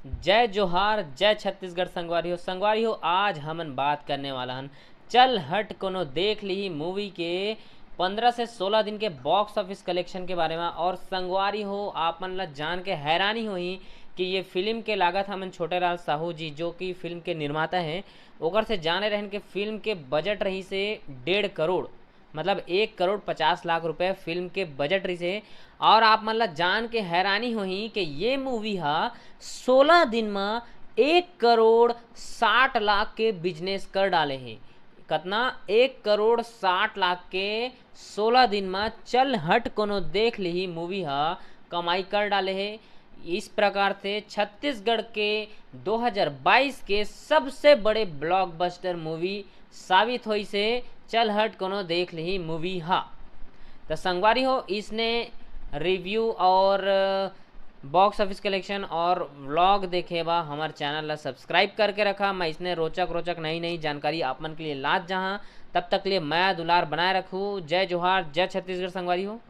जय जोहार, जय छत्तीसगढ़ संगवारी हो। संगवारी हो, आज हमन बात करने वाला हन चल हट कोनो देख ली मूवी के 15 से 16 दिन के बॉक्स ऑफिस कलेक्शन के बारे में। और संगवारी हो, आप मन ला जान के हैरानी होही कि ये फिल्म के लागत हमन छोटेलाल साहू जी जो कि फिल्म के निर्माता हैं ओकर से जाने रहन कि फिल्म के बजट रही से 1.5 करोड़, मतलब 1,50,00,000 रुपए फिल्म के बजट रही से। और आप मन ला जान के हैरानी होही कि ये मूवी हा 16 दिन में 1,60,00,000 के बिजनेस कर डाले हैं। कतना? 1,60,00,000 के 16 दिन में चल हट कोनो देख ली मूवी हा कमाई कर डाले है। इस प्रकार से छत्तीसगढ़ के 2022 के सबसे बड़े ब्लॉकबस्टर मूवी साबित हुई से चल हट कोनो देख ली मूवी हा। तो संगवारी हो, इसने रिव्यू और बॉक्स ऑफिस कलेक्शन और व्लॉग देखे बा हमारे चैनल ला सब्सक्राइब करके रखा। मैं इसने रोचक रोचक नई नई जानकारी आप मन के लिए लाद जहाँ। तब तक लिए मैं दुलार बनाए रखूँ। जय जोहार, जय छत्तीसगढ़ संगवारी हो।